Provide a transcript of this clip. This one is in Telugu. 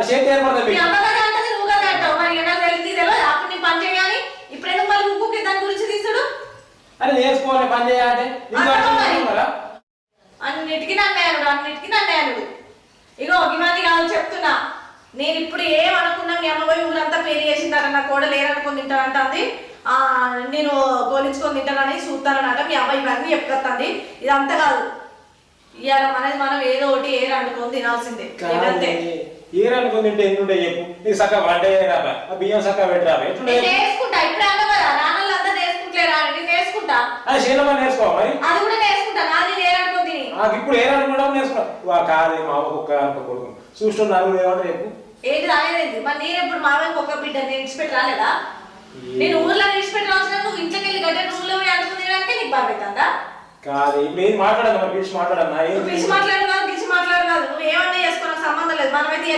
చేతి ఏర్పడదు నువ్వు కదా అంటావు మరి నాకు తెలియదు అప్పుడు నేను పని చేయాలి ఇప్పుడు ఎందుకు మళ్ళీ ఊరికి దాని గురించి తీసుడు అరే నేర్చుకోవాలి పని చేయాలంటే అన్నిటికీ నన్ను ఇగో ఇవన్నీ కాదు చెప్తున్నా నేను ఇప్పుడు ఏమనుకున్నా మీ అమ్మ పోయి ఊరంతా పేరు చేసిందట నా కోడ లేరనుకొని తింటానంటుంది నేను గోలించుకొని తింటానని చూస్తానన్నట మీ అమ్మ ఇవన్నీ చెప్పుకొస్తుంది ఇదంతా కాదు ఇవాళ మనం ఏదో ఒకటి ఏరు అనుకొని తినాల్సిందే ఇదంతే ఏరనుకొని తింటే ఎందుంటే చెప్పు నీకు చక్కగా వంటే రాబా బియ్యం చక్కగా పెట్టి రాబా నేర్చుకుంటా ఇప్పుడు అన్న కదా రానల్లంతా నేర్చుకుంటలేరా నేను నేర్చుకుంటా అది శీలమా నేర్చుకో మరి అది కూడా నేర్చుకుంటా నాది ఏరనుకొని ఇప్పుడు ఏరనుకోవడం నేర్చుకో కాదే మా ఒక్క కొడుకు చూస్తున్నారు ఏమంటే చెప్పు ఏంటి రాలేదండి మరి నేను ఎప్పుడు మామయ్యకి ఒక బిడ్డ నేను ఇచ్చిపెట్టి రాలేదా నేను ఊర్లో ఇచ్చిపెట్టి రాసిన నువ్వు ఇంట్లోకి వెళ్ళి గడ్డ ఊళ్ళో అనుకుని తినడానికి నీకు బాగా అవుతుందా కాదు ఇప్పుడు ఏం మాట్లాడదు మరి పిలిచి మాట్లాడన్నా పిలిచి మాట్లాడు కాదు నువ్వు ఏమన్నా చేసుకోవడానికి సంబంధం లేదు మనమైతే